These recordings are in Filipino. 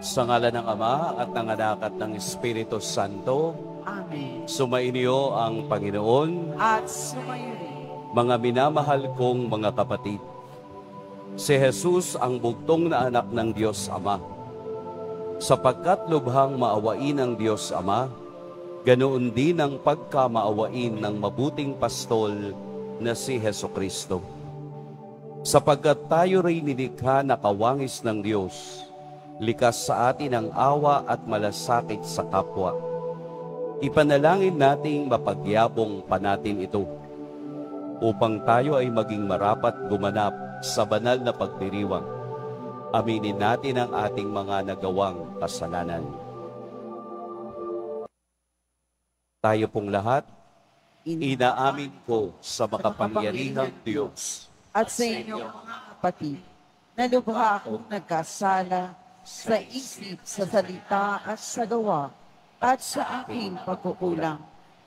Sa ngalan ng Ama at ng Anak at ng Espiritu Santo. Amen. Sumainyo ang Panginoon. At sumayo rin. Mga minamahal kong mga kapatid, si Jesus ang bugtong na anak ng Diyos Ama. Sapagkat lubhang maawain ng Diyos Ama, ganoon din ang pagkamaawain ng mabuting pastol na si Hesukristo. Sapagkat tayo rin nilikha na kawangis ng Diyos, likas sa atin ang awa at malasakit sa kapwa. Ipanalangin nating mapagyabong pa natin ito, upang tayo ay maging marapat gumanap sa banal na pagdiriwang. Aminin natin ang ating mga nagawang kasalanan. Tayo pong lahat, inaamin ko sa makapangyarihang Diyos At sa inyong mga kapatid, na lubha akong nagkasala sa isip, sa salita at sa gawa, at sa aking pagkukulang.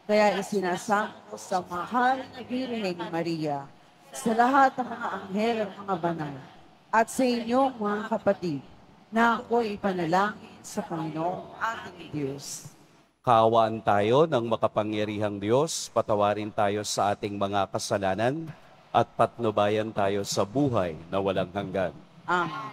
Kaya isinasamo ko sa mahal na Birheng Maria, sa lahat ng mga anghel at mga banal, at sa inyong mga kapatid, na ako'y ipanalangin sa Panginoong ating Diyos. Kaawaan tayo ng makapangyarihang Diyos, patawarin tayo sa ating mga kasalanan, at patnubayan tayo sa buhay na walang hanggan. Amen.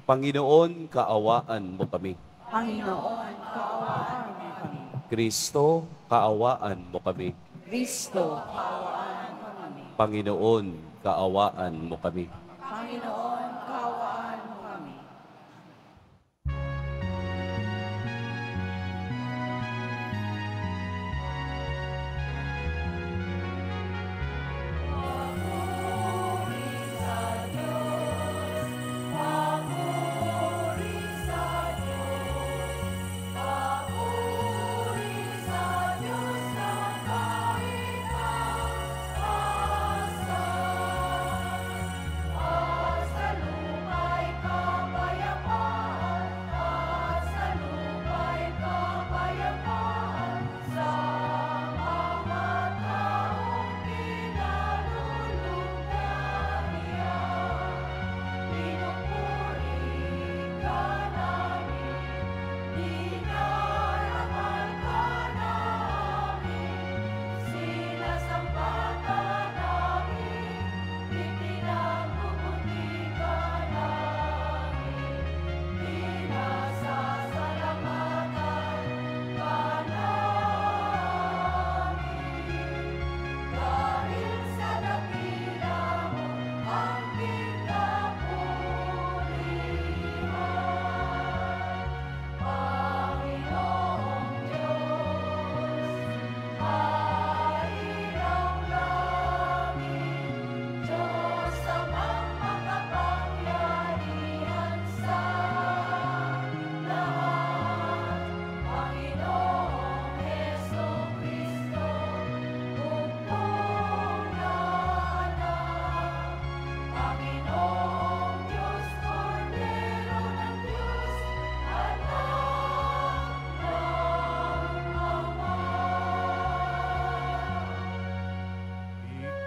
Panginoon, kaawaan mo kami. Panginoon, kaawaan mo kami. Kristo, kaawaan mo kami. Kristo, kaawaan mo kami. Panginoon, kaawaan mo kami. Panginoon, kaawaan mo kami.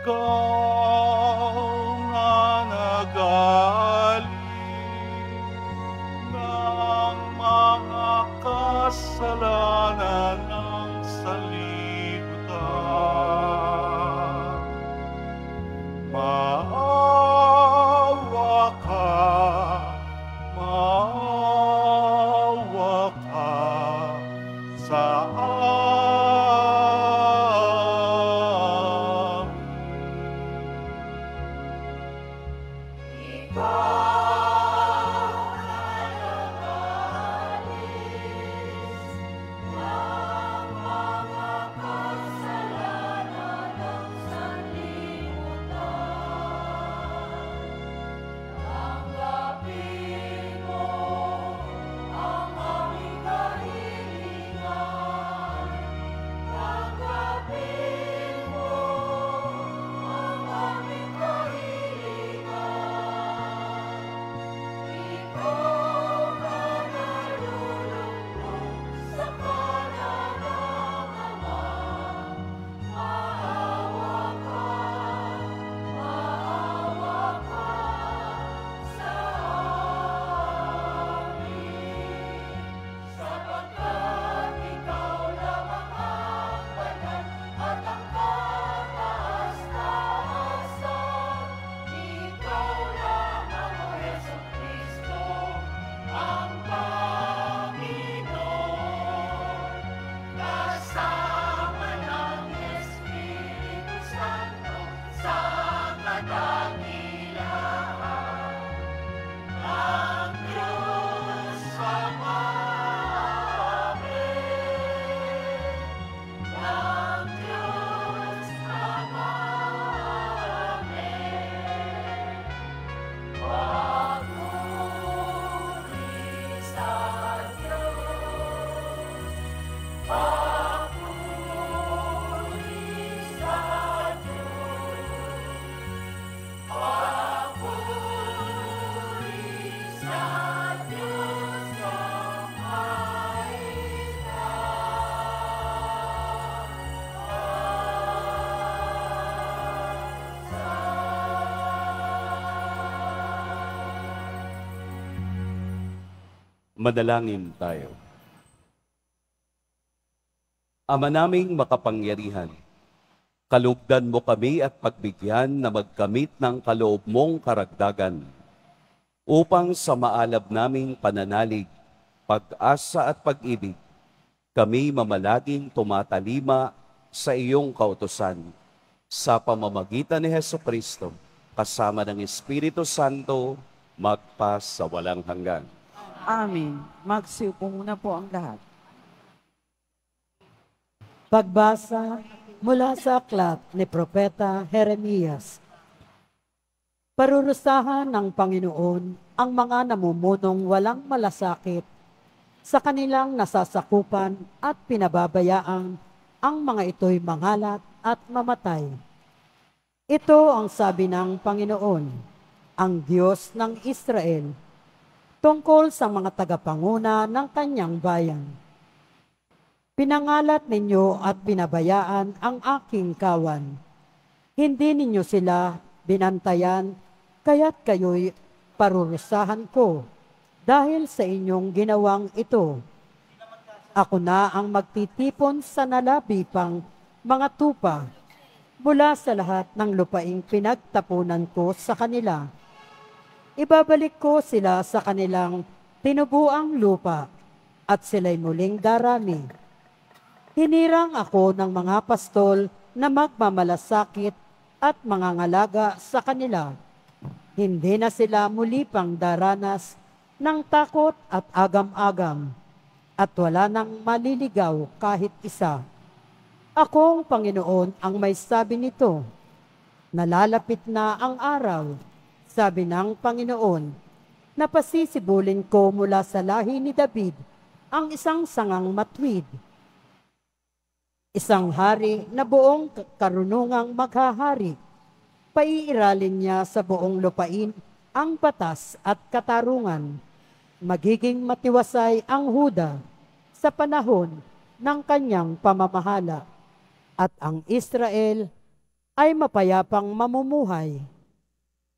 Ikaw na nagaling ng mga kasalanan ng sanlibutan. Maawa ka sa amin. Madalangin tayo. Ama naming makapangyarihan, kalugdan mo kami at pagbigyan na magkamit ng kaloob mong karagdagan upang sa maalab naming pananalig, pag-asa at pag-ibig, kami mamalaging tumatalima sa iyong kautusan sa pamamagitan ni Hesukristo, kasama ng Espiritu Santo, magpa sa walang hanggan. Amen. Magsiupo muna po ang lahat. Pagbasa mula sa aklat ni Propeta Jeremias. Parurusahan ng Panginoon ang mga namumunong walang malasakit sa kanilang nasasakupan at pinababayaan ang mga ito'y mangalat at mamatay. Ito ang sabi ng Panginoon, ang Diyos ng Israel, tungkol sa mga tagapanguna ng kanyang bayan. Pinangalat ninyo at pinabayaan ang aking kawan. Hindi ninyo sila binantayan, kaya't kayo'y parurusahan ko dahil sa inyong ginawang ito. Ako na ang magtitipon sa nalabi pang mga tupa mula sa lahat ng lupaing pinagtapunan ko sa kanila. Ibabalik ko sila sa kanilang tinubuang lupa at sila'y muling darami. Hinirang ako ng mga pastol na magmamalasakit at mga ngalaga sa kanila. Hindi na sila muli pang daranas ng takot at agam-agam, at wala nang maliligaw kahit isa. Akong Panginoon ang may sabi nito. Nalalapit na ang araw, sabi ng Panginoon, na pasisibulin ko mula sa lahi ni David ang isang sangang matwid. Isang hari na buong karunungang maghahari. Paiiralin niya sa buong lupain ang batas at katarungan. Magiging matiwasay ang Huda sa panahon ng kanyang pamamahala. At ang Israel ay mapayapang mamumuhay.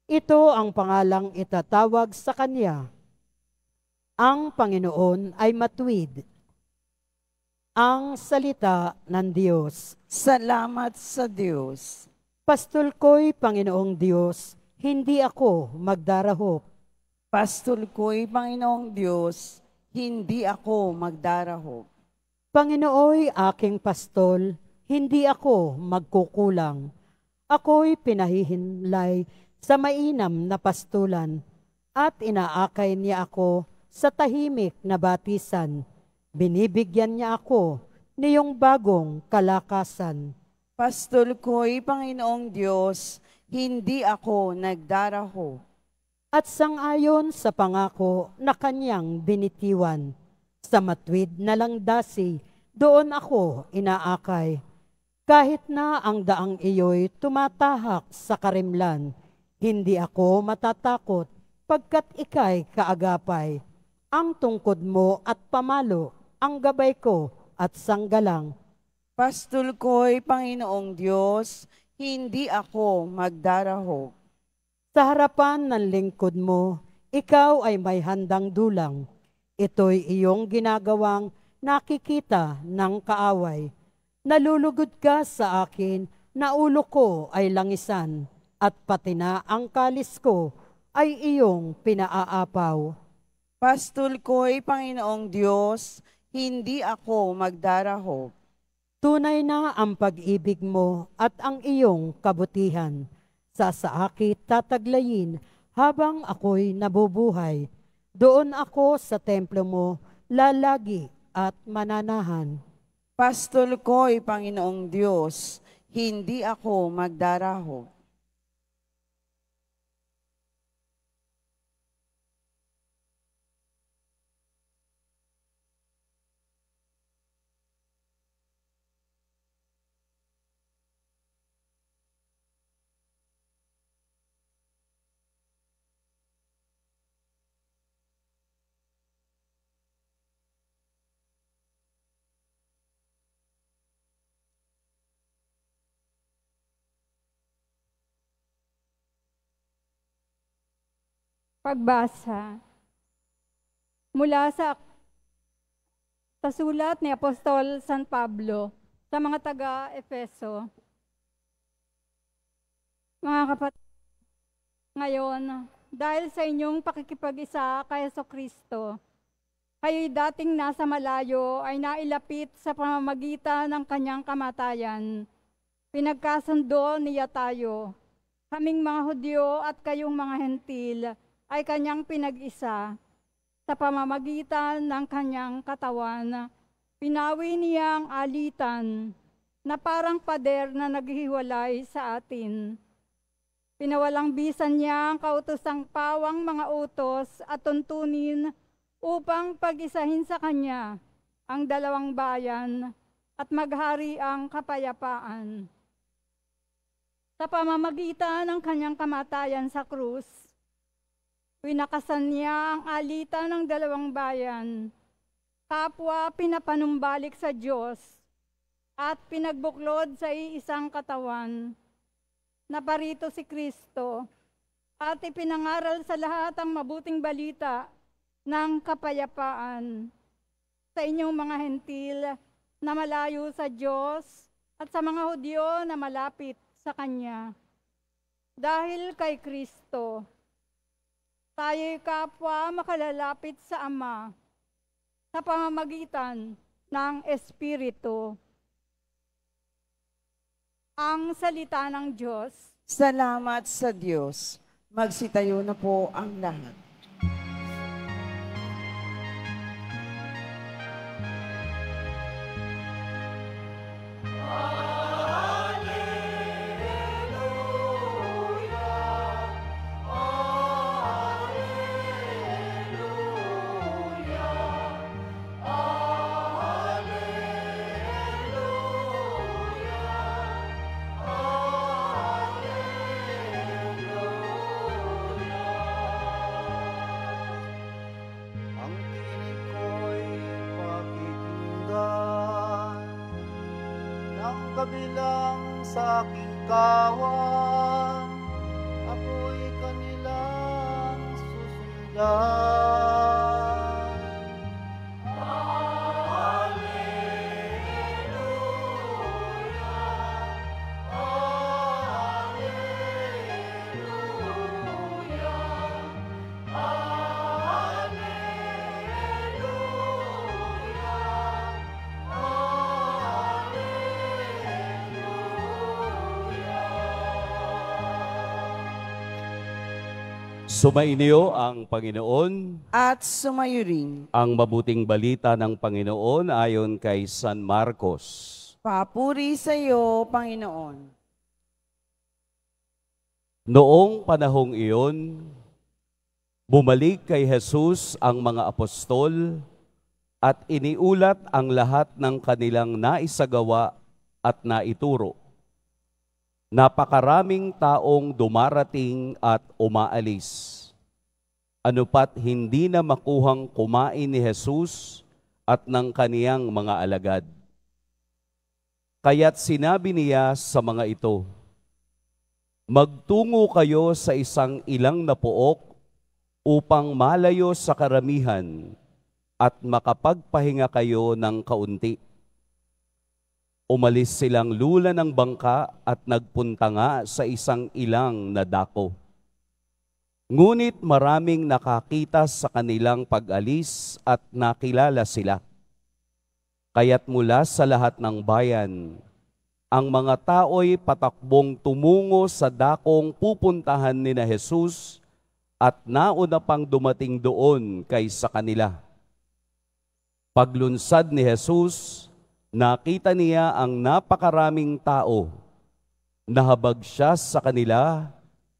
Ito ang pangalang itatawag sa kanya. Ang Panginoon ay matuwid. Ang salita ng Diyos. Salamat sa Diyos. Pastol ko'y Panginoong Diyos, hindi ako magdarahop. Pastol ko'y Panginoong Diyos, hindi ako magdarahop. Panginooy aking pastol, hindi ako magkukulang. Ako'y pinahihinlay sa mainam na pastulan at inaakay niya ako sa tahimik na batisan. Binibigyan niya ako niyong bagong kalakasan. Pastol ko'y Panginoong Diyos, hindi ako nagdaraho. At sangayon sa pangako na kanyang binitiwan, sa matwid na langdasi, doon ako inaakay. Kahit na ang daang iyo'y tumatahak sa karimlan, hindi ako matatakot pagkat ika'y kaagapay. Ang tungkod mo at pamalo, ang gabay ko at sanggalang. Pastol ko'y Panginoong Diyos, hindi ako magdaraho. Sa harapan ng lingkod mo, ikaw ay may handang dulang. Ito'y iyong ginagawang nakikita ng kaaway. Nalulugod ka sa akin na ulo ko ay langisan, at pati na ang kalis ko ay iyong pinaaapaw. Pastol ko'y Panginoong Diyos, hindi ako magdaraho. Tunay na ang pag-ibig mo at ang iyong kabutihan. Sa saakit tataglayin habang ako'y nabubuhay. Doon ako sa templo mo lalagi at mananahan. Pastol ko'y Panginoong Diyos, hindi ako magdaraho. Pagbasa mula sa sulat ni Apostol San Pablo sa mga taga-Efeso. Mga kapatid, ngayon, dahil sa inyong pakikipag-isa kay Jesucristo, kayo'y dating nasa malayo ay nailapit sa pamamagitan ng kanyang kamatayan. Pinagkasundo niya tayo. Kaming mga Hudyo at kayong mga Hentil ay kanyang pinag-isa. Sa pamamagitan ng kanyang katawan, pinawi niyang alitan na parang pader na naghihiwalay sa atin. Pinawalang bisan niya ang kautosang pawang mga utos at tuntunin upang pag-isahin sa kanya ang dalawang bayan at maghari ang kapayapaan. Sa pamamagitan ng kanyang kamatayan sa krus, pinakasan niya ang alitan ng dalawang bayan, kapwa pinapanumbalik sa Diyos at pinagbuklod sa iisang katawan. Naparito si Kristo at ipinangaral sa lahat ang mabuting balita ng kapayapaan sa inyong mga Hentil na malayo sa Diyos at sa mga Hudyo na malapit sa Kanya. Dahil kay Kristo, tayo'y kapwa makalalapit sa Ama sa pamamagitan ng Espiritu. Ang salita ng Diyos. Salamat sa Diyos. Magsitayo na po ang lahat. Ang tinig ko'y pakikinggan ng kabilang sa aking kawan, ako'y kanilang susundan. Sumainyo ang Panginoon. At sumayo rin. Ang mabuting balita ng Panginoon ayon kay San Marcos. Papuri sa iyo, Panginoon. Noong panahong iyon, bumalik kay Jesus ang mga apostol at iniulat ang lahat ng kanilang naisagawa at naituro. Napakaraming taong dumarating at umaalis. Ano pat hindi na makuhang kumain ni Jesus at ng kaniyang mga alagad. Kaya't sinabi niya sa mga ito, magtungo kayo sa isang ilang na pook upang malayo sa karamihan at makapagpahinga kayo ng kaunti. Umalis silang lula ng bangka at nagpunta nga sa isang ilang na dako. Ngunit maraming nakakita sa kanilang pag-alis at nakilala sila. Kaya't mula sa lahat ng bayan, ang mga tao'y patakbong tumungo sa dakong pupuntahan ni na Jesus at nauna pang dumating doon kaysa kanila. Paglunsad ni Jesus, nakita niya ang napakaraming tao. Nahabag siya sa kanila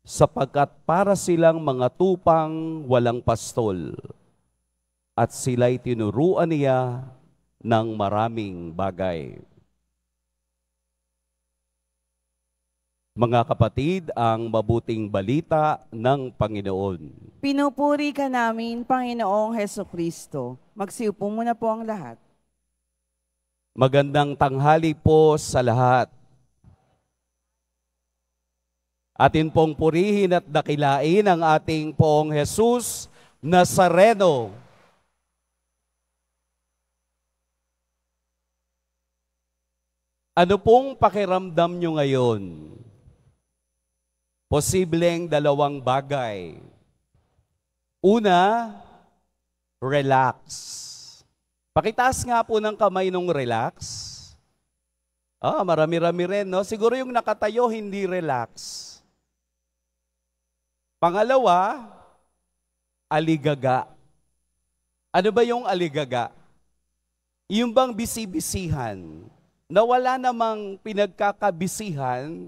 sapagkat para silang mga tupang walang pastol. At sila'y tinuruan niya ng maraming bagay. Mga kapatid, ang mabuting balita ng Panginoon. Pinupuri ka namin, Panginoong Hesukristo. Magsiupo muna po ang lahat. Magandang tanghali po sa lahat. Atin pong purihin at dakilain ang ating Poong Jesus Nazareno. Ano pong pakiramdam nyo ngayon? Posibleng dalawang bagay. Una, relax. Pakitaas nga po ng kamay nung relax. Marami-rami rin, no? Siguro yung nakatayo, hindi relax. Pangalawa, aligaga. Ano ba yung aligaga? Yung bang bisi-bisihan, na wala namang pinagkakabisihan,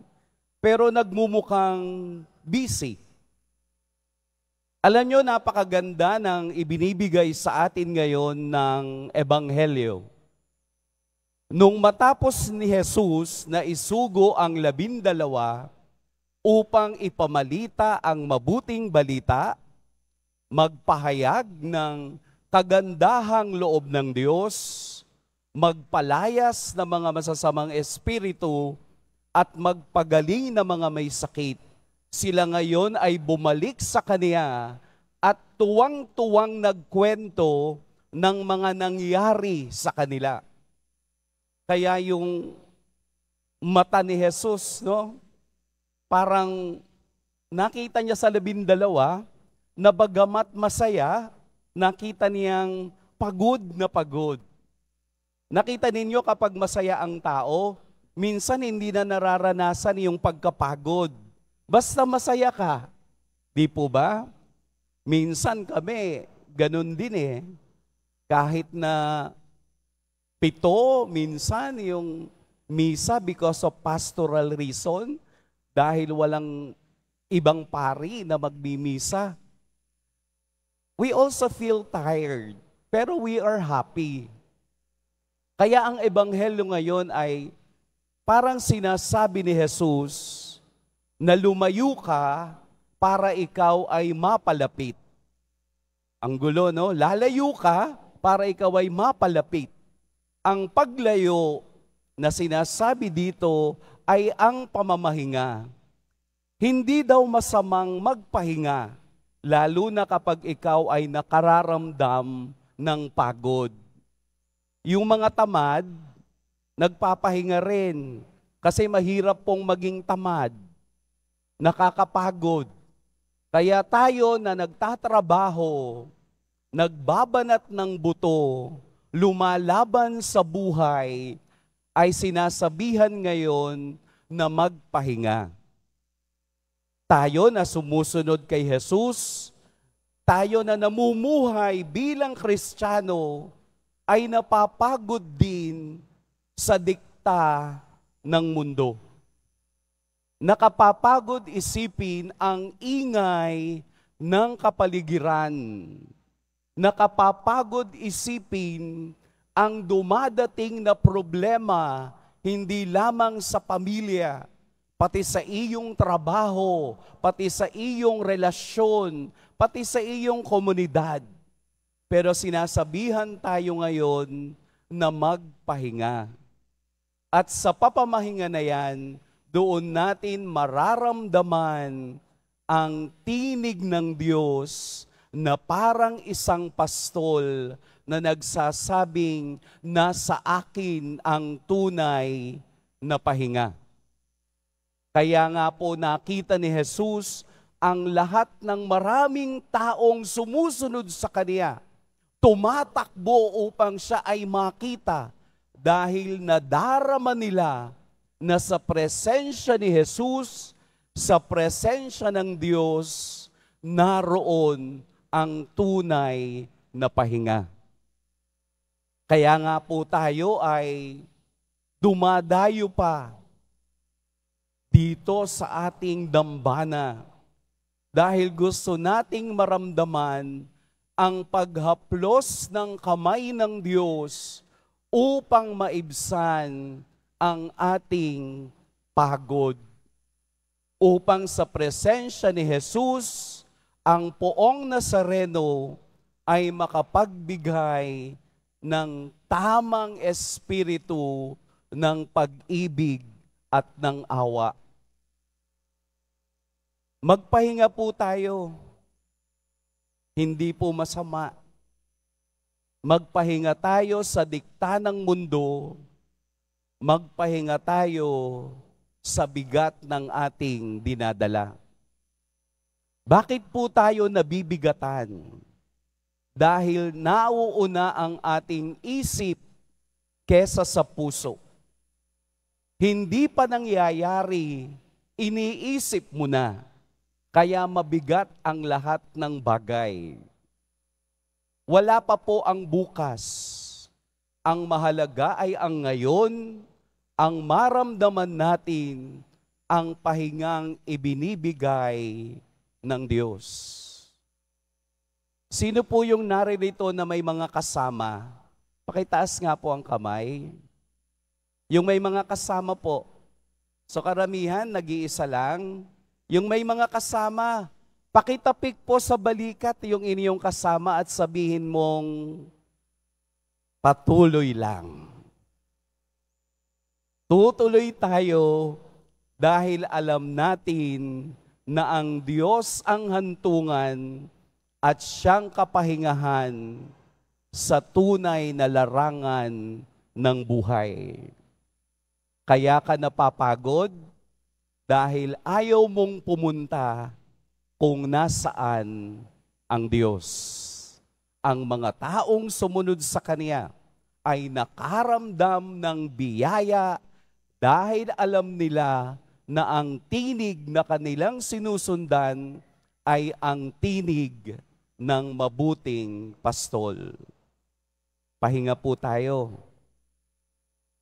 pero nagmumukhang busy. Alam nyo, napakaganda ng ibinibigay sa atin ngayon ng Ebanghelyo. Nung matapos ni Jesus na isugo ang 12 upang ipamalita ang mabuting balita, magpahayag ng kagandahang loob ng Diyos, magpalayas ng mga masasamang espiritu, at magpagaling ng mga may sakit, sila ngayon ay bumalik sa Kanya at tuwang-tuwang nagkwento ng mga nangyari sa kanila. Kaya yung mata ni Jesus, no? Parang nakita niya sa 12 na bagamat masaya, nakita niyang pagod na pagod. Nakita ninyo kapag masaya ang tao, minsan hindi na nararanasan yung pagkapagod. Basta masaya ka. Di po ba? Minsan kami, ganun din eh. Kahit na 7, minsan yung misa because of pastoral reason, dahil walang ibang pari na magmimisa. We also feel tired, pero we are happy. Kaya ang ebanghelyo ngayon ay parang sinasabi ni Jesus na lumayo ka para ikaw ay mapalapit. Ang gulo, no? Lalayo ka para ikaw ay mapalapit. Ang paglayo na sinasabi dito ay ang pamamahinga. Hindi daw masamang magpahinga, lalo na kapag ikaw ay nakararamdam ng pagod. Yung mga tamad, nagpapahinga rin kasi mahirap pong maging tamad. Nakakapagod. Kaya tayo na nagtatrabaho, nagbabanat ng buto, lumalaban sa buhay, ay sinasabihan ngayon na magpahinga. Tayo na sumusunod kay Jesus, tayo na namumuhay bilang Kristiyano, ay napapagod din sa dikta ng mundo. Nakapapagod isipin ang ingay ng kapaligiran. Nakapapagod isipin ang dumadating na problema hindi lamang sa pamilya, pati sa iyong trabaho, pati sa iyong relasyon, pati sa iyong komunidad. Pero sinasabihan tayo ngayon na magpahinga. At sa papamahinga na yan, doon natin mararamdaman ang tinig ng Diyos na parang isang pastol na nagsasabing, nasa akin ang tunay na pahinga. Kaya nga po nakita ni Jesus ang lahat ng maraming taong sumusunod sa Kanya, tumatakbo upang siya ay makita dahil nadarama nila na sa presensya ni Jesus, sa presensya ng Diyos, naroon ang tunay na pahinga. Kaya nga po tayo ay dumadayo pa dito sa ating dambana dahil gusto nating maramdaman ang paghaplos ng kamay ng Diyos upang maibsan ang ating pagod. Upang sa presensya ni Jesus, ang poong Nazareno ay makapagbigay ng tamang espiritu ng pag-ibig at ng awa. Magpahinga po tayo. Hindi po masama. Magpahinga tayo sa dikta ng mundo. magpahinga tayo sa bigat ng ating dinadala. Bakit po tayo nabibigatan? Dahil nauuna ang ating isip kesa sa puso. Hindi pa nangyayari, iniisip mo na. Kaya mabigat ang lahat ng bagay. Wala pa po ang bukas. Ang mahalaga ay ang ngayon, ang maramdaman natin, ang pahingang ibinibigay ng Diyos. Sino po yung naririto na may mga kasama? Pakitaas nga po ang kamay. Yung may mga kasama po. So karamihan, nag-iisa lang. Yung may mga kasama, pakitapik po sa balikat yung inyong kasama at sabihin mong patuloy lang. Tutuloy tayo dahil alam natin na ang Diyos ang hantungan at siyang kapahingahan sa tunay na larangan ng buhay. Kaya ka napapagod dahil ayaw mong pumunta kung nasaan ang Diyos. Ang mga taong sumunod sa Kanya ay nakaramdam ng biyaya dahil alam nila na ang tinig na kanilang sinusundan ay ang tinig ng mabuting pastol. Pahinga po tayo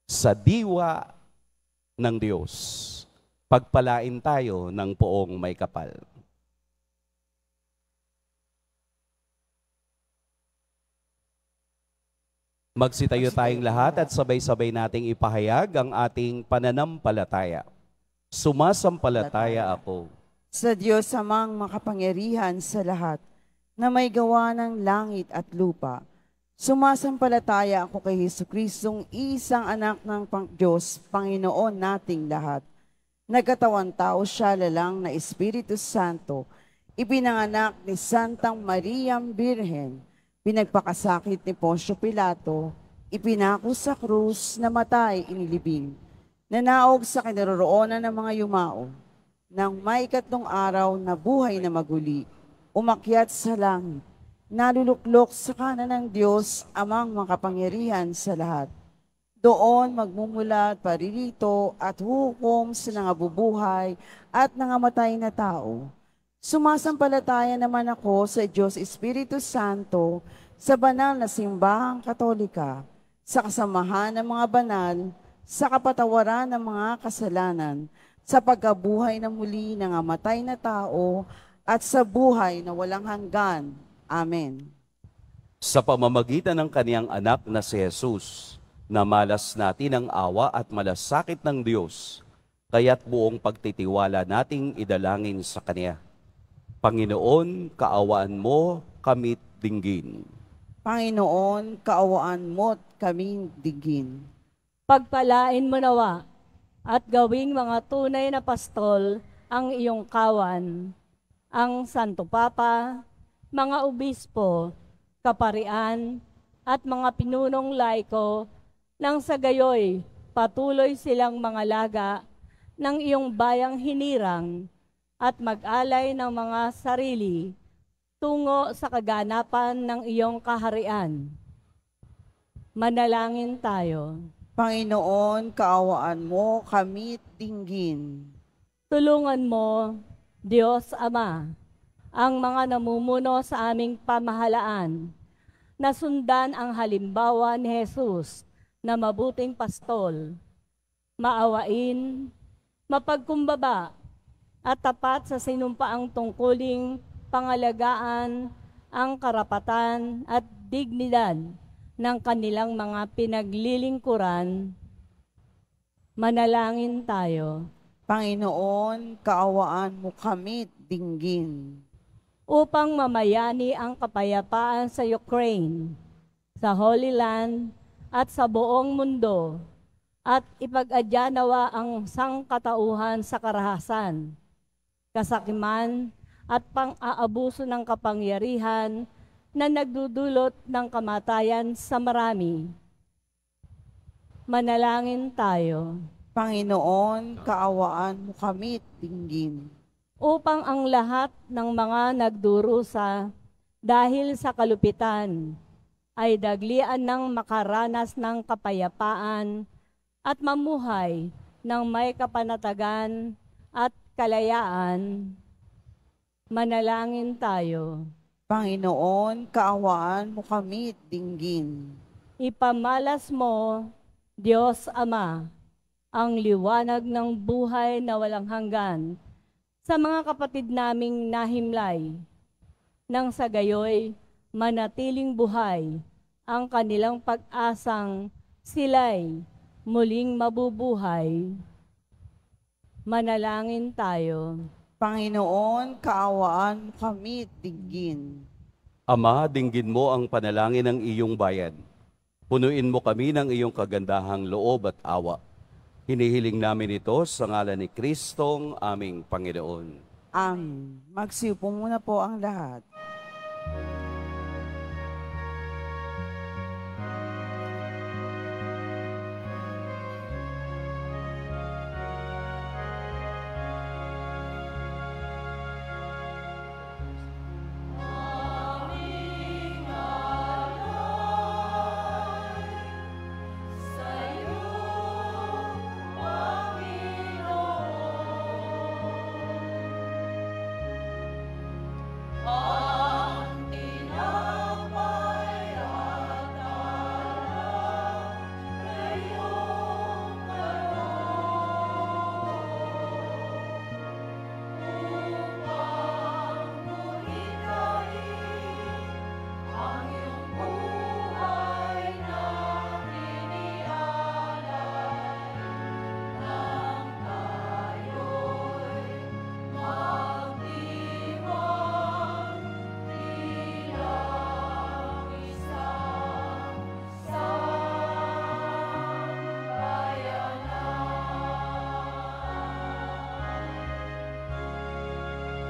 sa diwa ng Diyos. Pagpalain tayo ng poong may kapal. Magsitayo tayong lahat at sabay-sabay nating ipahayag ang ating pananampalataya. Sumasampalataya ako Sa Diyos amang makapangyarihan sa lahat, na may gawa ng langit at lupa. Sumasampalataya ako kay Jesucristong isang anak ng Diyos, Panginoon nating lahat. Nagkatawang tao siya lalang na Espiritu Santo, ipinanganak ni Santang Mariam Birhen, pinagpakasakit ni Poncio Pilato, ipinako sa krus, namatay, inilibing, nanaog sa kinaroroonan ng mga yumao, nang may 3 araw na buhay na maguli, umakyat sa langit, naluluklok sa kanan ng Diyos amang makapangyarihan sa lahat. Doon magmumulat, paririto at hukom sa nangabubuhay at nangamatay na tao. Sumasampalataya naman ako sa Diyos Espiritu Santo, sa banal na simbahang katolika, sa kasamahan ng mga banal, sa kapatawaran ng mga kasalanan, sa pagkabuhay na muli ng amatay na tao, at sa buhay na walang hanggan. Amen. sa pamamagitan ng kaniyang anak na si Jesus, na malas natin ang awa at malasakit ng Diyos, kaya't buong pagtitiwala nating idalangin sa Kanya. Panginoon, kaawaan mo kami't dinggin. Panginoon, kaawaan mo't kaming digin. Pagpalain mo nawa at gawing mga tunay na pastol ang iyong kawan, ang Santo Papa, mga obispo, kaparian, at mga pinunong laiko, nang sa gayoy patuloy silang mga laga ng iyong bayang hinirang at mag-alay ng mga sarili tungo sa kaganapan ng iyong kaharian. Manalangin tayo. Panginoon, kaawaan mo kami't dinggin. Tulungan mo, Diyos Ama, ang mga namumuno sa aming pamahalaan na sundan ang halimbawa ni Jesus na mabuting pastol, maawain, mapagkumbaba, at tapat sa sinumpaang tungkuling pangalagaan ang karapatan at dignidad ng kanilang mga pinaglilingkuran. Manalangin tayo. Panginoon, kaawaan mo kami't dinggin. Upang mamayani ang kapayapaan sa Ukraine, sa Holy Land, at sa buong mundo, at ipag-adya nawa ang sangkatauhan sa karahasan, kasakiman, at pang-aabuso ng kapangyarihan na nagdudulot ng kamatayan sa marami. Manalangin tayo. Panginoon, kaawaan mo kami't dinggin. Upang ang lahat ng mga nagdurusa dahil sa kalupitan ay daglian ng makaranas ng kapayapaan at mamuhay ng may kapanatagan at kalayaan. Manalangin tayo. Panginoon, kaawaan mo kami't dinggin. Ipamalas mo, Diyos Ama, ang liwanag ng buhay na walang hanggan sa mga kapatid naming nahimlay, nang sa gayoy manatiling buhay ang kanilang pag-asang sila'y muling mabubuhay. Manalangin tayo. Panginoon, kaawaan mo kami't dinggin. Ama, dinggin mo ang panalangin ng iyong bayan. Punuin mo kami ng iyong kagandahang loob at awa. Hinihiling namin ito sa ngalan ni Kristong aming Panginoon. Amen. Magsiupo muna po ang lahat.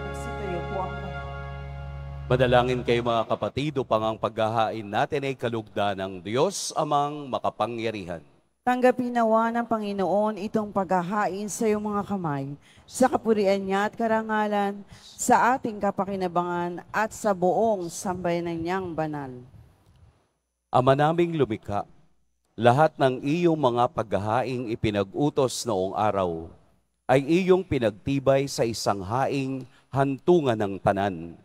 Magsitayo po ang lahat. Madalangin kayo mga kapatid upang ang paghahain natin ay kalugdan ng Diyos amang makapangyarihan. Tanggapin nawa ng Panginoon itong paghahain sa iyong mga kamay, sa kapurian niya at karangalan, sa ating kapakinabangan at sa buong sambayanan niyang banal. Ama naming lumikha, lahat ng iyong mga paghahaing ipinag-utos noong araw ay iyong pinagtibay sa isang haing hantungan ng tanan.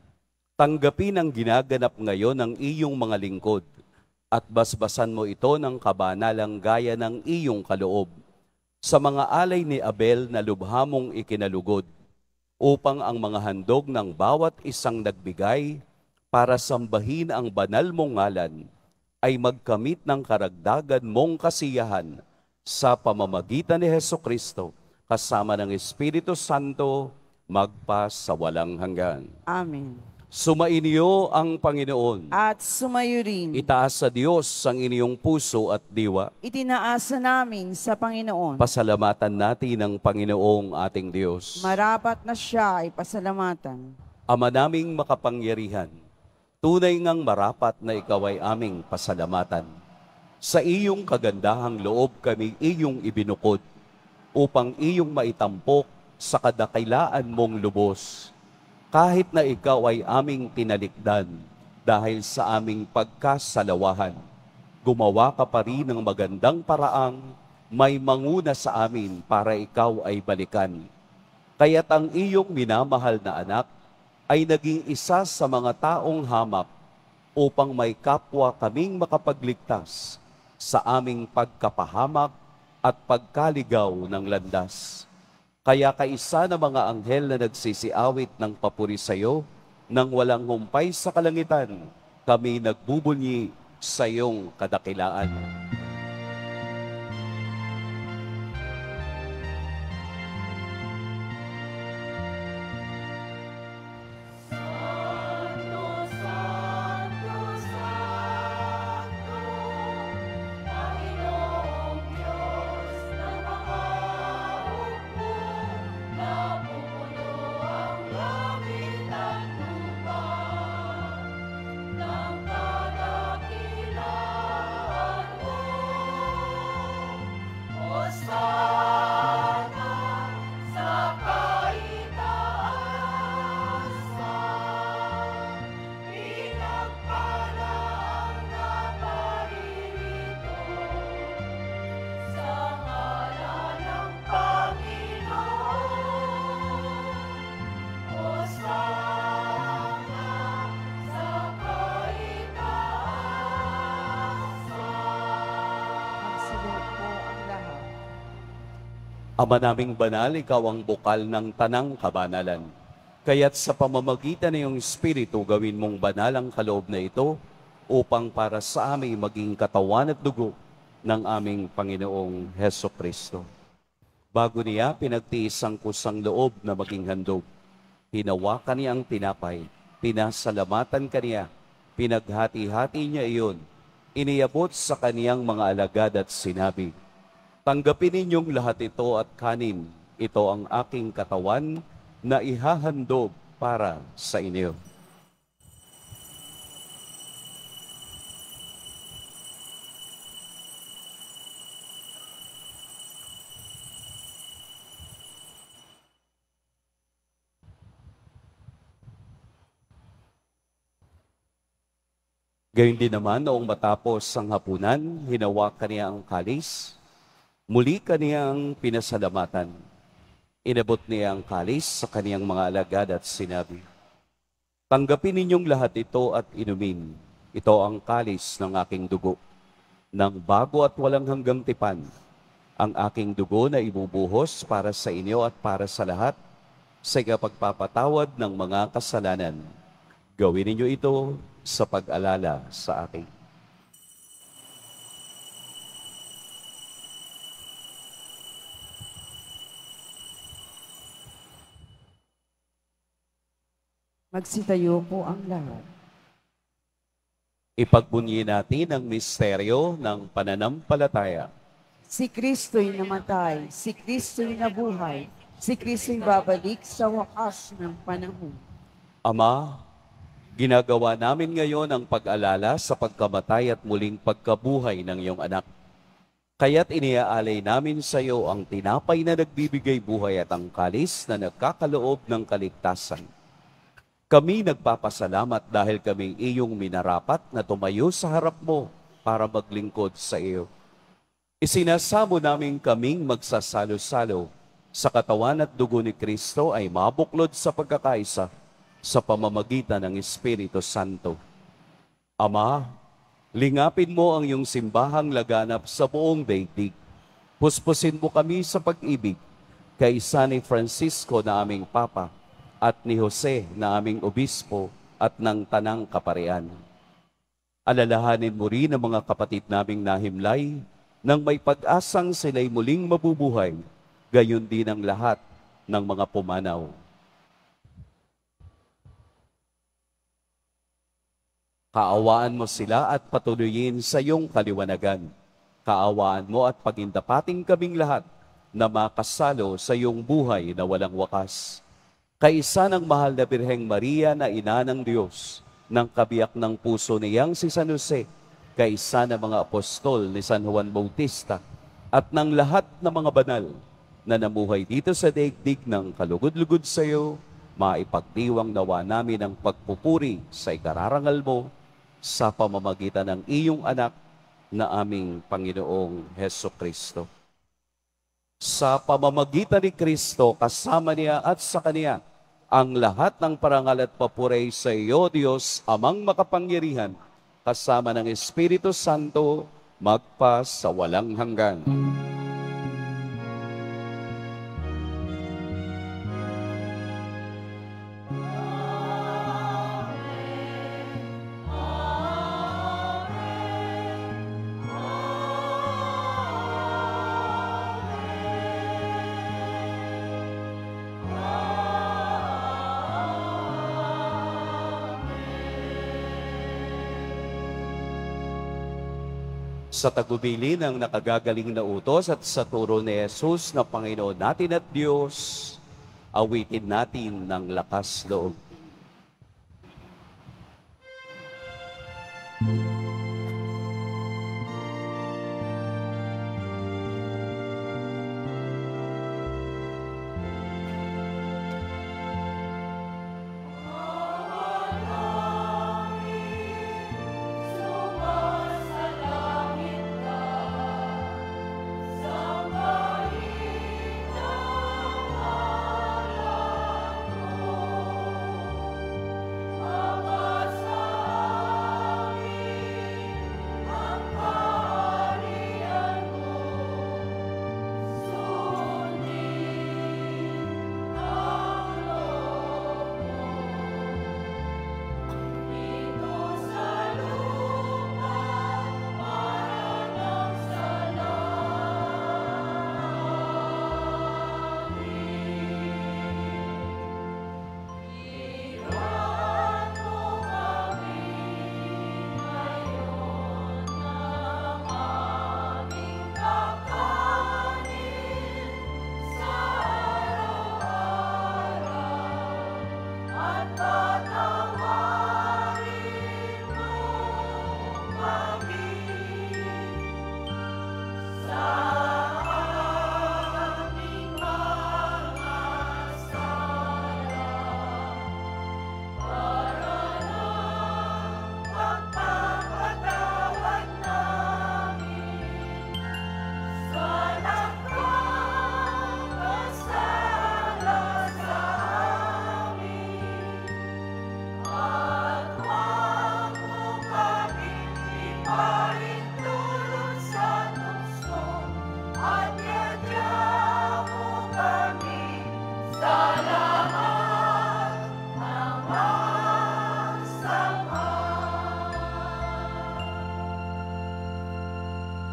Tanggapin ang ginaganap ngayon ng iyong mga lingkod at basbasan mo ito ng kabanalang gaya ng iyong kaloob sa mga alay ni Abel na lubhamong ikinalugod upang ang mga handog ng bawat isang nagbigay para sambahin ang banal mong ngalan ay magkamit ng karagdagan mong kasiyahan sa pamamagitan ni Hesukristo kasama ng Espiritu Santo magpa sa walang hanggan. Amen. Sumainyo ang Panginoon. At sumayo rin, Itaas sa Diyos ang inyong puso at diwa. itinaasa namin sa Panginoon. Pasalamatan natin ang Panginoong ating Diyos. Marapat na siya ay pasalamatan. Ama naming makapangyarihan, tunay ngang marapat na ikaw ay aming pasalamatan. Sa iyong kagandahang loob kami iyong ibinukod upang iyong maitampok sa kadakilaan mong lubos. Kahit na ikaw ay aming tinalikdan dahil sa aming pagkasalawahan, gumawa ka pa rin ng magandang paraang may manguna sa amin para ikaw ay balikan. Kaya't ang iyong minamahal na anak ay naging isa sa mga taong hamak upang may kapwa kaming makapagligtas sa aming pagkapahamak at pagkaligaw ng landas. Kaya kaisa na mga anghel na nagsisiawit ng papuri sa iyo, nang walang humpay sa kalangitan, kami nagbubunyi sa iyong kadakilaan. Ama naming banal, ikaw ang bukal ng tanang kabanalan. Kaya't sa pamamagitan ng iyong Espiritu, gawin mong banal ang kaloob na ito upang para sa amin maging katawan at dugo ng aming Panginoong Heso Kristo. Bago niya pinagtiis ang kusang loob na maging handog, hinawakan niya ang tinapay, pinasalamatan kaniya, pinaghati-hati niya iyon, iniabot sa kaniyang mga alagad at sinabi, "Tanggapin ninyong lahat ito at kanin, ito ang aking katawan na ihahandog para sa inyo." Gayun din naman, noong matapos ang hapunan, hinawakan niya ang kalis, muli kaniyang pinasalamatan. Inabot niya ang kalis sa kaniyang mga alagad at sinabi, "Tanggapin ninyong lahat ito at inumin. Ito ang kalis ng aking dugo, ng bago at walang hanggang tipan. Ang aking dugo na ibubuhos para sa inyo at para sa lahat sa ikapagpapatawad ng mga kasalanan. Gawin ninyo ito sa pag-alala sa akin." Magsitayo po ang lahat. Ipagbunyi natin ang misteryo ng pananampalataya. Si Kristo'y namatay, si Kristo'y nabuhay, si Kristo'y babalik sa wakas ng panahon. Ama, ginagawa namin ngayon ang pag-alala sa pagkamatay at muling pagkabuhay ng iyong anak. Kaya't iniaalay namin sa iyo ang tinapay na nagbibigay buhay at ang kalis na nagkakaloob ng kaligtasan. Kami nagpapasalamat dahil kaming iyong minarapat na tumayo sa harap mo para maglingkod sa iyo. Isinasamo namin kaming magsasalo-salo sa katawan at dugo ni Kristo ay mabuklod sa pagkakaisa sa pamamagitan ng Espiritu Santo. Ama, lingapin mo ang iyong simbahang laganap sa buong daigdig. Puspusin mo kami sa pag-ibig kay San Francisco na aming Papa at ni Jose na aming Obispo at ng Tanang Kaparian. Alalahanin mo rin ang mga kapatid naming nahimlay nang may pag-asang sila'y muling mabubuhay, gayon din ang lahat ng mga pumanaw. Kaawaan mo sila at patuloyin sa iyong kaliwanagan. Kaawaan mo at pagindapating kaming lahat na makasalo sa iyong buhay na walang wakas. Kaisa ng mahal na Birheng Maria na ina ng Diyos, ng kabiyak ng puso niyang si San Jose, kaisa ng mga apostol ni San Juan Bautista, at ng lahat ng mga banal na namuhay dito sa daigdig ng kalugod-lugod sa iyo, maipagdiwang nawa namin ang pagpupuri sa ikararangal mo sa pamamagitan ng iyong anak na aming Panginoong Heso Kristo. Sa pamamagitan ni Kristo, kasama niya at sa Kaniya, ang lahat ng parangal at papuri sa iyo, Diyos, Amang makapangyarihan, kasama ng Espiritu Santo, magpa sa walang hanggan. Sa tagubili ng nakagagaling na utos at sa turo ni Jesus na Panginoon natin at Diyos, awitin natin ng lakas loob.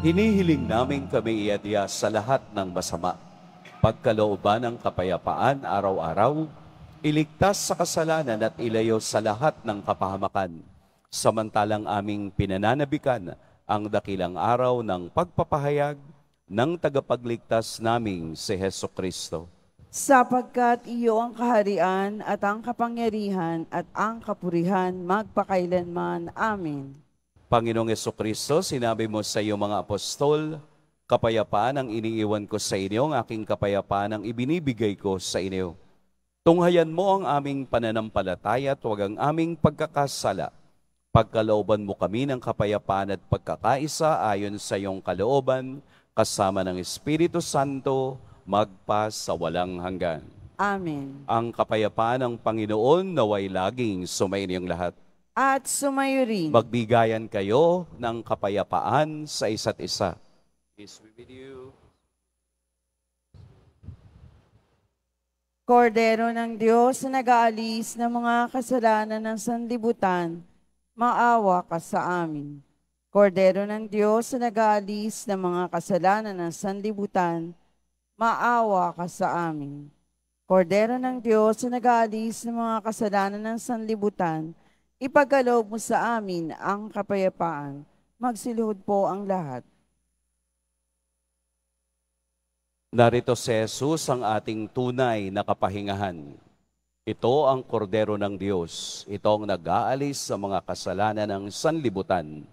Hinihiling namin kami iadya sa lahat ng masama, pagkalooban ng kapayapaan araw-araw, iligtas sa kasalanan at ilayo sa lahat ng kapahamakan, samantalang aming pinananabikan ang dakilang araw ng pagpapahayag ng tagapagligtas naming si Hesukristo. Sapagkat iyo ang kaharian at ang kapangyarihan at ang kapurihan magpakailanman. Amen. Panginoong Hesukristo, sinabi mo sa iyo mga apostol, kapayapaan ang iniiwan ko sa inyo, ang aking kapayapaan ang ibinibigay ko sa inyo. Tunghayan mo ang aming pananampalataya at huwag ang aming pagkakasala. Pagkalooban mo kami ng kapayapaan at pagkakaisa ayon sa iyong kalooban, kasama ng Espiritu Santo, magpa sa walang hanggan. Amen. Ang kapayapaan ng Panginoon naway laging sumainyong lahat. At sumayo rin. Magbigayan kayo ng kapayapaan sa isa't isa. Peace be with you. Kordero ng Diyos na nag-aalis ng mga kasalanan ng sanlibutan, maawa ka sa amin. Kordero ng Diyos na nag-aalis ng mga kasalanan ng sanlibutan, maawa ka sa amin. Kordero ng Diyos na nag-aalis ng mga kasalanan ng sanlibutan, ipagkaloob mo sa amin ang kapayapaan. Magsiluhod po ang lahat. Narito si Jesus ang ating tunay na kapahingahan. Ito ang kordero ng Diyos. Ito ang nag-aalis sa mga kasalanan ng sanlibutan.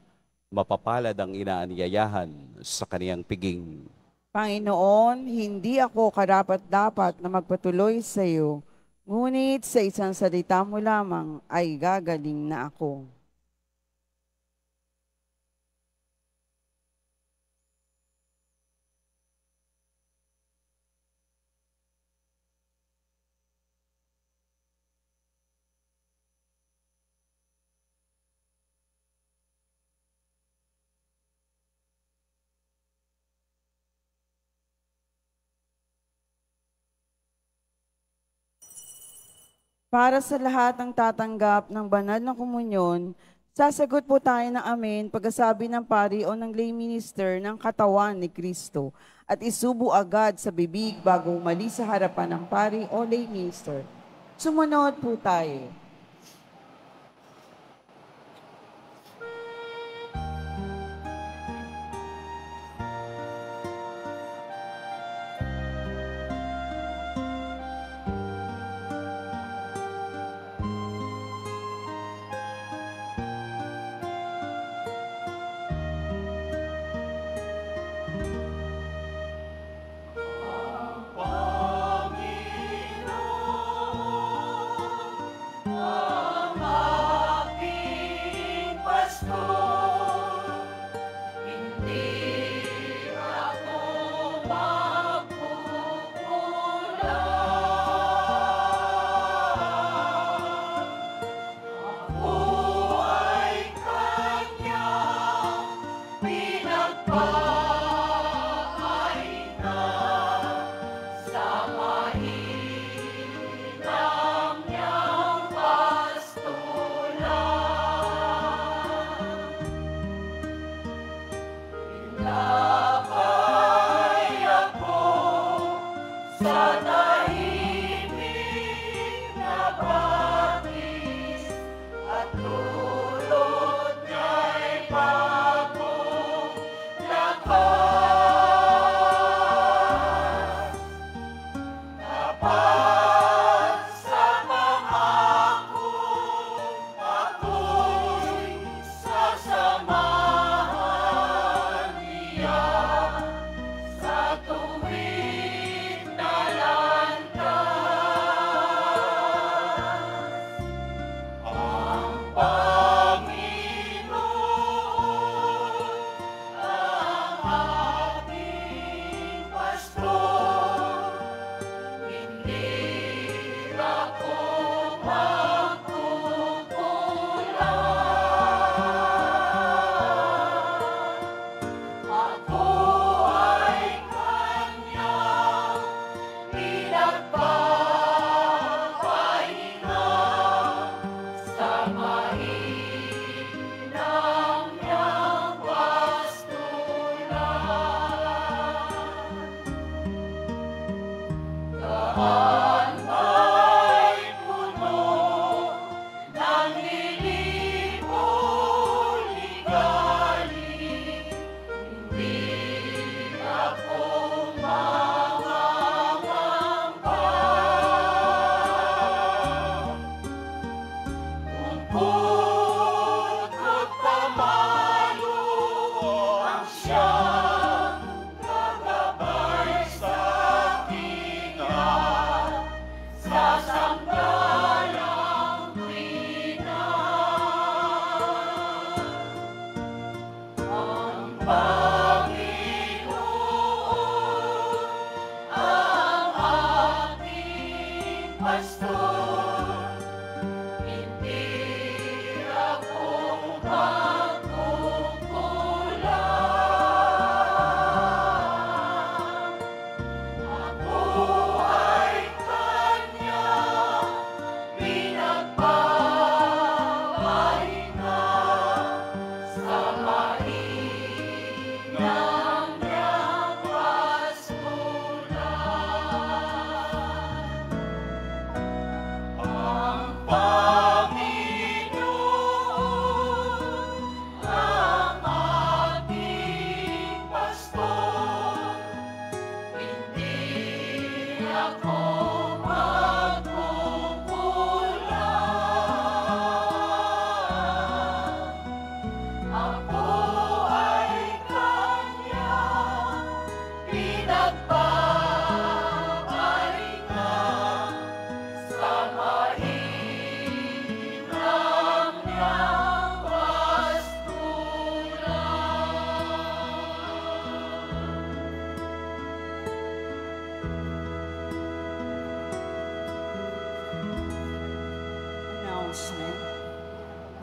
Mapapalad ang inaanyayahan sa kaniyang piging. Panginoon, hindi ako karapat-dapat na magpatuloy sa iyo, ngunit sa isang salita mo lamang ay gagaling na ako. Para sa lahat ng tatanggap ng banal na komunyon, sasagot po tayo ng amen pagkasabi ng pari o ng lay minister ng katawan ni Kristo at isubo agad sa bibig bago umalis sa harapan ng pari o lay minister. Sumunod po tayo.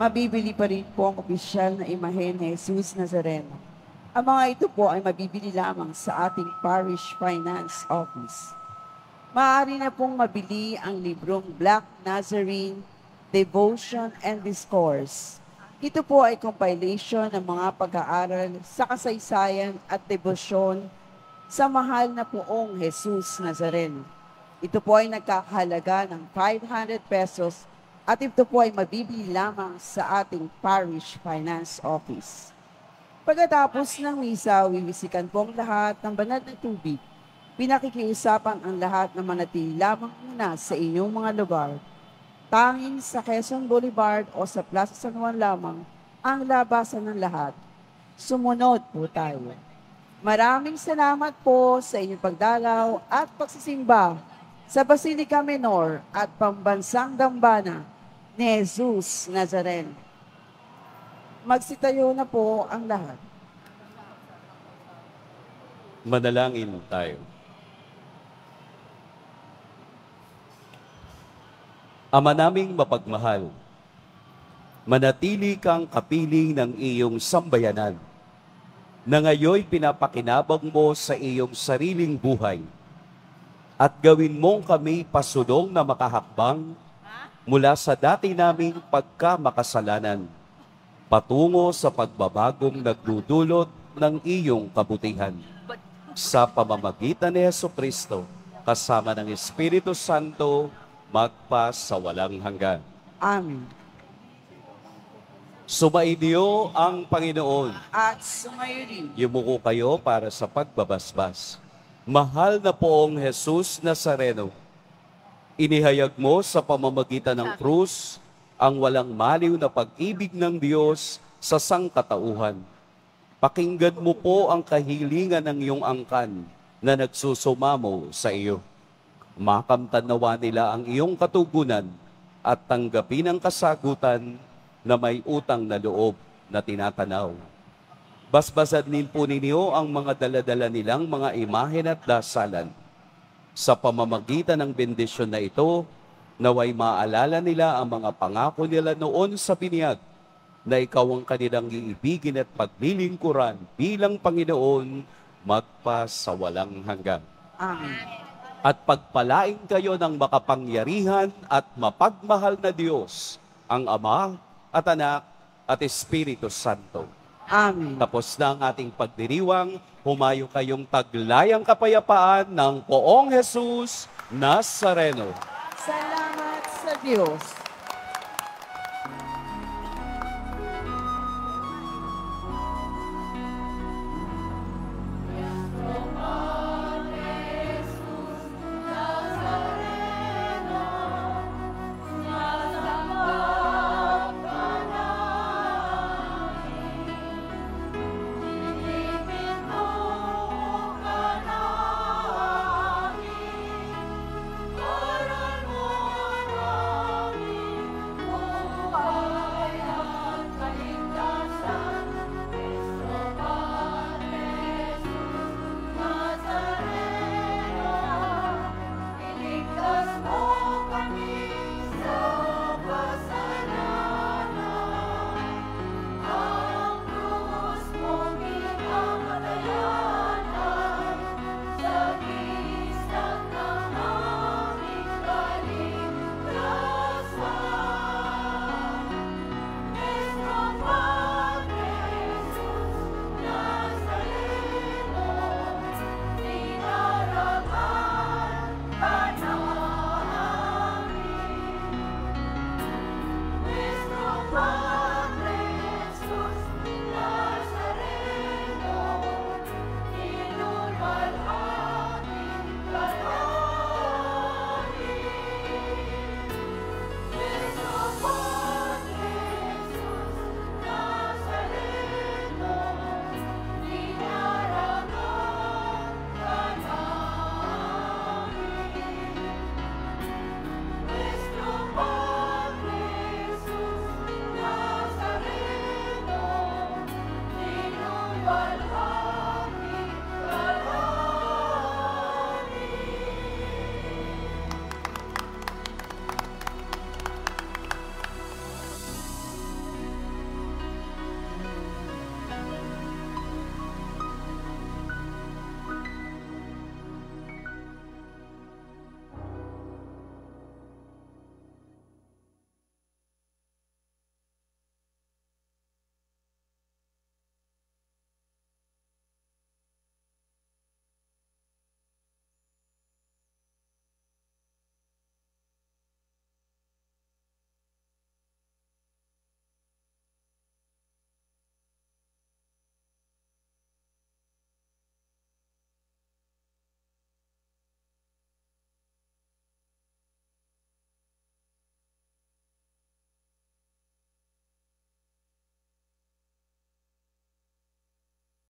Mabibili pa rin po ang opisyal na imahen ni Jesus Nazareno. Ang mga ito po ay mabibili lamang sa ating Parish Finance Office. Maaari na pong mabili ang librong Black Nazarene, Devotion and Discourse. Ito po ay compilation ng mga pag-aaral sa kasaysayan at debosyon sa mahal na poong Jesus Nazareno. Ito po ay nagkakahalaga ng 500 pesos at ito po ay mabibili lamang sa ating Parish Finance Office. Pagkatapos ng misa, wiwisikan po ang lahat ng banal na tubig. Pinakikiusapan ang lahat na manatili lamang muna sa inyong mga lugar. Tanging sa Quezon Boulevard o sa Plaza San Juan lamang ang labasan ng lahat. Sumunod po tayo. Maraming salamat po sa inyong pagdalaw at pagsisimba sa Basilica Menor at Pambansang Dambana ni Jesus Nazareno. Magsitayo na po ang lahat. Manalangin tayo. Ama naming mapagmahal, manatili kang kapiling ng iyong sambayanan na ngayoy pinapakinabang mo sa iyong sariling buhay at gawin mong kami pasulong na makahakbang mula sa dati naming pagkamakasalanan patungo sa pagbabagong nagdudulot ng iyong kabutihan. Sa pamamagitan ni Jesucristo, kasama ng Espiritu Santo, magpa sa walang hanggan. Amen. Sumainyo ang Panginoon. At sumayo rin. Yumuko kayo para sa pagbabasbas. Mahal na poong Jesus Nazareno, inihayag mo sa pamamagitan ng krus ang walang maliw na pag-ibig ng Diyos sa sangkatauhan. Pakinggan mo po ang kahilingan ng iyong angkan na nagsusumamo sa iyo. Makamtan nawa nila ang iyong katugunan at tanggapin ang kasagutan na may utang na loob na tinatanaw. Basbasan din po ninyo ang mga daladala nilang mga imahen at dasalan. Sa pamamagitan ng bendisyon na ito, naway maalala nila ang mga pangako nila noon sa binyag na ikaw ang kanilang iibigin at paglilingkuran bilang Panginoon magpa sa walang hanggan. Amen. At pagpalain kayo ng makapangyarihan at mapagmahal na Diyos, ang Ama at Anak at Espiritu Santo. Amen. Tapos na ang ating pagdiriwang, humayo kayong taglayang kapayapaan ng poong Jesus Nazareno. Salamat sa Diyos.